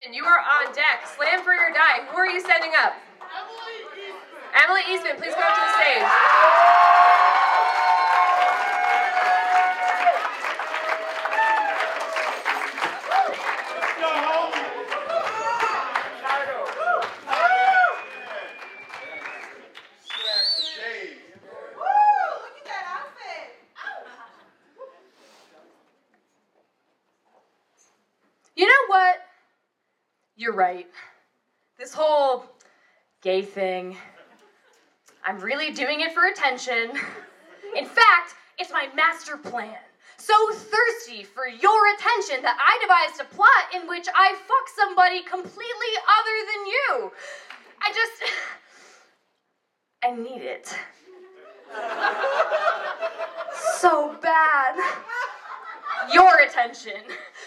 And you are on deck. Slam for your die. Who are you sending up? Emily Eastman, please go up to the stage. You know what? You're right. This whole gay thing, I'm really doing it for attention. In fact, it's my master plan. So thirsty for your attention that I devised a plot in which I fuck somebody completely other than you. I need it. So bad. Your attention.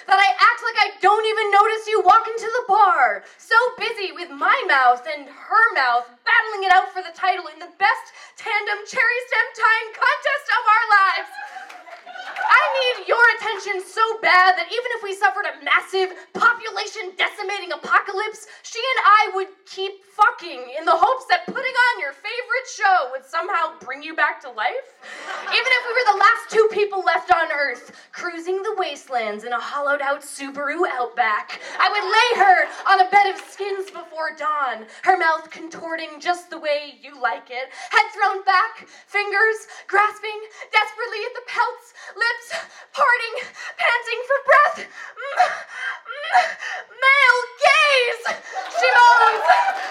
That I act like I don't even notice you walk into the bar. So busy with my mouth and her mouth battling it out for the title in the best tandem cherry stem tying contest of our lives. I need your attention so bad that even if we suffered a massive population decimating apocalypse, she and I would keep fucking in the hopes that putting on your favorite show would somehow bring you back to life. Even if we were the last two people left on Earth, cruising the wastelands in a hollowed out Subaru Outback, I would lay her on a bed of skins before dawn, her mouth contorting just the way you like it, head thrown back, fingers grasping desperately at the pelts, lips parting, panting for breath. Male gaze, she moans,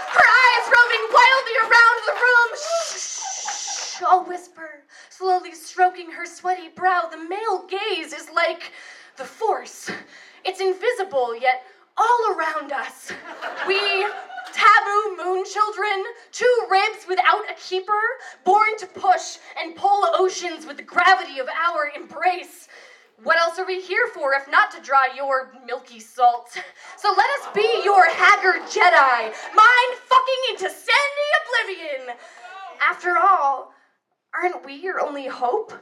her eyes roving wildly around the room. Shh, I'll whisper, slowly stroking her sweaty brow. The male gaze is like the Force. It's invisible, yet all around us. We taboo moon children, two ribs without a keeper, born to push and pull oceans with the gravity of our embrace. What else are we here for if not to draw your milky salt? So let us be your haggard Jedi, mind fucking into sandy oblivion. After all, aren't we your only hope?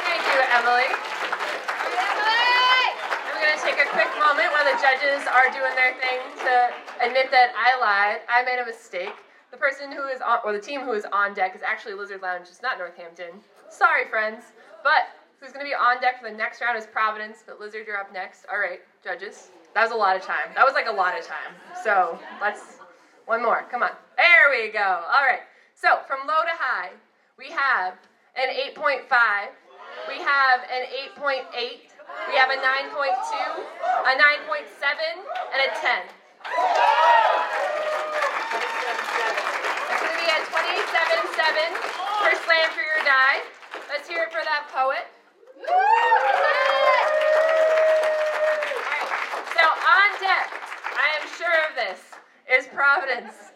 Thank you, Emily. I'm going to take a quick moment while the judges are doing their thing to admit that I lied. I made a mistake. The person who is on, or the team who is on deck is actually Lizard Lounge, it's not Northampton. Sorry, friends. But who's going to be on deck for the next round is Providence, but Lizard, you're up next. All right, judges. That was a lot of time. That was like a lot of time. So let's, one more. Come on. There we go. All right. So from low to high, we have an 8.5. We have an 8.8. We have a 9.2, a 9.7, and a 10. It's going to be a 27.7 for Slam for your die. Let's hear it for that poet. So on deck, I am sure of this, is Providence.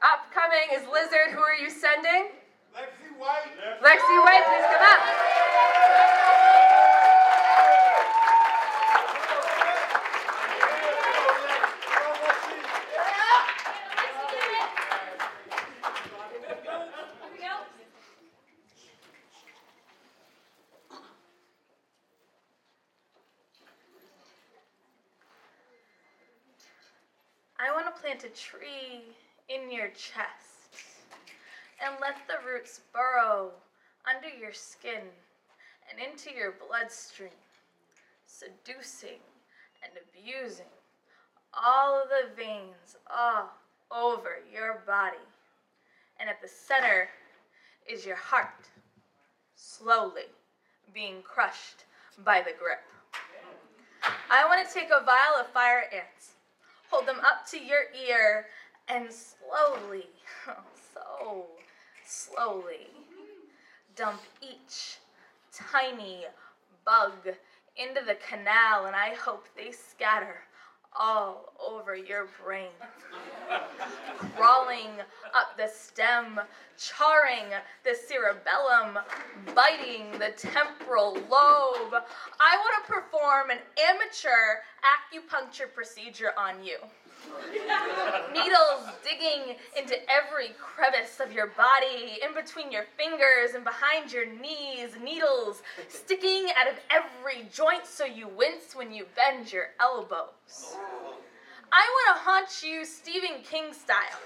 Upcoming is Lizard. Who are you sending? Lexi White. Lexi White, please come up. I want to plant a tree in your chest and let the roots burrow under your skin and into your bloodstream, seducing and abusing all of the veins all over your body. And at the center is your heart, slowly being crushed by the grip. I want to take a vial of fire ants, hold them up to your ear, and slowly, so slowly, dump each tiny bug into the canal, and I hope they scatter all over your brain, crawling up the stem, charring the cerebellum, biting the temporal lobe. I want to perform an amateur acupuncture procedure on you. Needles digging into every crevice of your body, in between your fingers and behind your knees. Needles sticking out of every joint so you wince when you bend your elbows. I want to haunt you Stephen King style.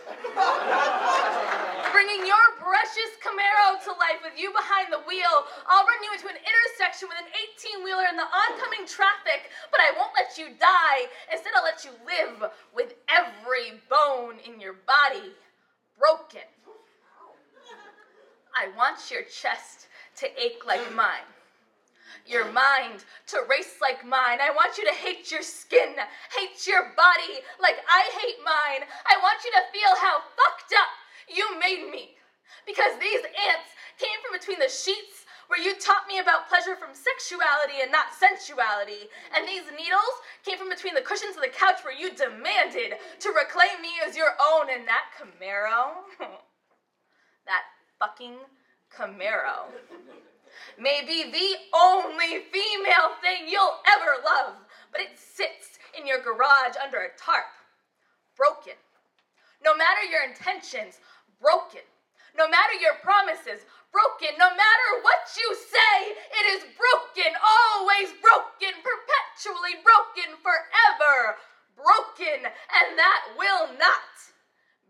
Bringing your precious Camaro to life with you behind the wheel. I'll run you into an intersection with an 18-wheeler in the oncoming traffic, but I won't let you die. Instead, I'll let you live with every bone in your body broken. I want your chest to ache like mine. Your mind to race like mine. I want you to hate your skin, hate your body like I hate mine. I want you to feel how fucked up you made me. Because these ants came from between the sheets where you taught me about pleasure from sexuality and not sensuality. And these needles came from between the cushions of the couch where you demanded to reclaim me as your own. And that Camaro, that fucking Camaro, may be the only female thing you'll ever love, but it sits in your garage under a tarp, broken. No matter your intentions, broken. No matter your promises, broken. No matter what you say, it is broken, always broken, perpetually broken, forever broken, and that will not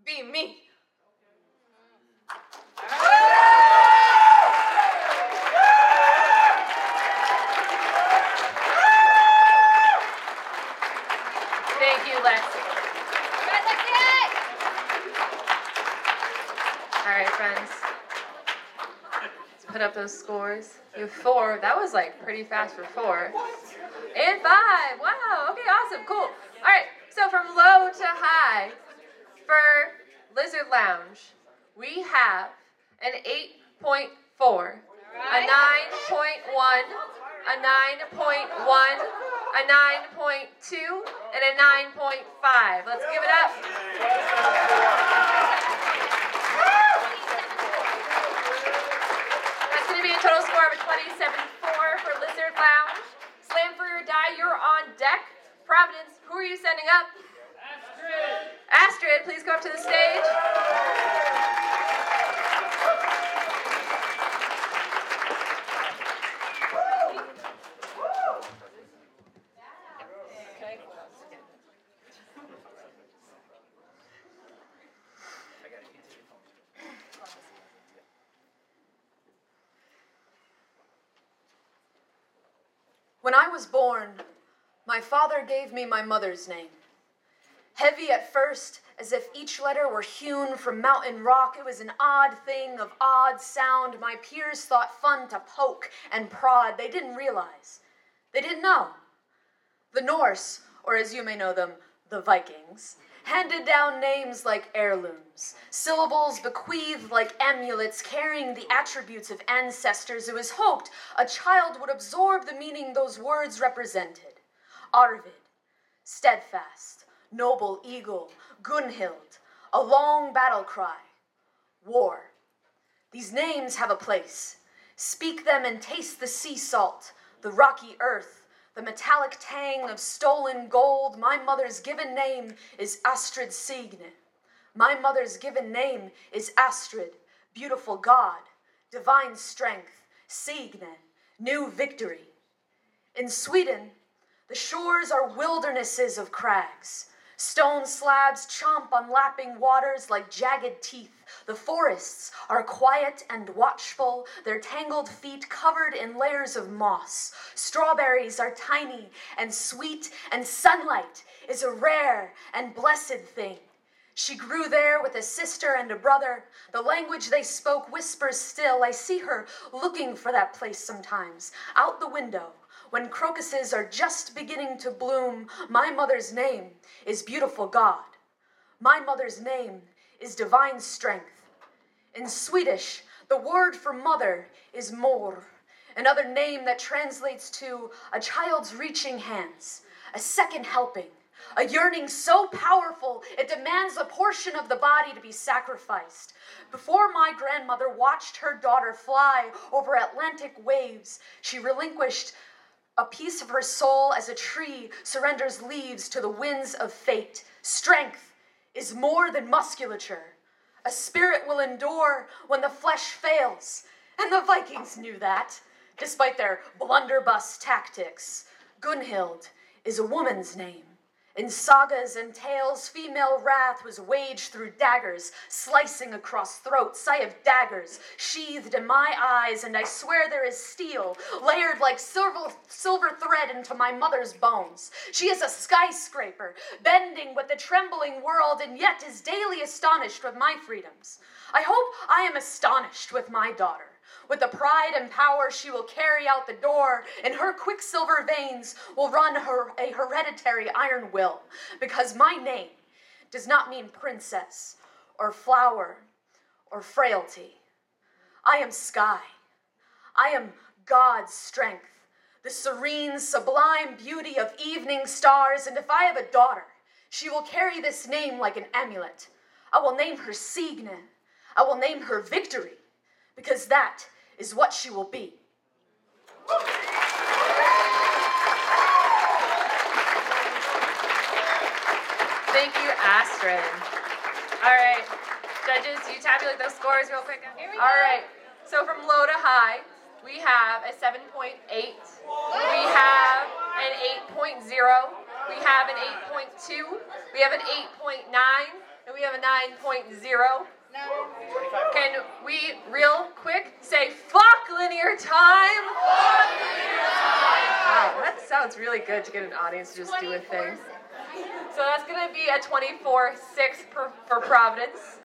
be me. Thank you, Lex. All right, friends. Let's put up those scores. You have 4. That was like pretty fast for 4. And 5. Wow. Okay, awesome. Cool. All right. So from low to high for Lizard Lounge, we have an 8.4, a 9.1, a 9.1, a 9.2, and a 9.5. Let's give it up. That's going to be a total score of a 27.4 for Lizard Lounge. Slam for your die, you're on deck. Providence, who are you sending up? Astrid. Astrid, please go up to the stage. When I was born, my father gave me my mother's name. Heavy at first, as if each letter were hewn from mountain rock, it was an odd thing of odd sound my peers thought fun to poke and prod. They didn't realize. They didn't know. The Norse, or as you may know them, the Vikings, handed down names like heirlooms, syllables bequeathed like amulets carrying the attributes of ancestors. It was hoped a child would absorb the meaning those words represented. Arvid, steadfast, noble eagle, Gunhild, a long battle cry, war. These names have a place. Speak them and taste the sea salt, the rocky earth, the metallic tang of stolen gold. My mother's given name is Astrid Signe. My mother's given name is Astrid, beautiful God, divine strength, Signe, new victory. In Sweden, the shores are wildernesses of crags. Stone slabs chomp on lapping waters like jagged teeth. The forests are quiet and watchful, their tangled feet covered in layers of moss. Strawberries are tiny and sweet, and sunlight is a rare and blessed thing. She grew there with a sister and a brother. The language they spoke whispers still. I see her looking for that place sometimes, out the window. When crocuses are just beginning to bloom, my mother's name is Beautiful God. My mother's name is Divine Strength. In Swedish, the word for mother is mor, another name that translates to a child's reaching hands, a second helping, a yearning so powerful it demands a portion of the body to be sacrificed. Before my grandmother watched her daughter fly over Atlantic waves, she relinquished A piece of her soul as a tree surrenders leaves to the winds of fate. Strength is more than musculature. A spirit will endure when the flesh fails, and the Vikings knew that, despite their blunderbuss tactics. Gunhild is a woman's name. In sagas and tales, female wrath was waged through daggers, slicing across throats. I have daggers sheathed in my eyes, and I swear there is steel, layered like silver thread into my mother's bones. She is a skyscraper, bending with the trembling world, and yet is daily astonished with my freedoms. I hope I am astonished with my daughter. With the pride and power she will carry out the door, in her quicksilver veins will run a hereditary iron will, because my name does not mean princess or flower or frailty. I am sky. I am God's strength, the serene, sublime beauty of evening stars, and if I have a daughter, she will carry this name like an amulet. I will name her Signe. I will name her Victory, because that is what she will be. Thank you, Astrid. All right, judges, you tabulate those scores real quick. Here we go. All right, so from low to high, we have a 7.8. We have an 8.0. We have an 8.2. We have an 8.9. And we have a 9.0. Can we, real quick, say, fuck linear time? Wow, that sounds really good to get an audience to just do a thing. So that's going to be a 24-6 for Providence.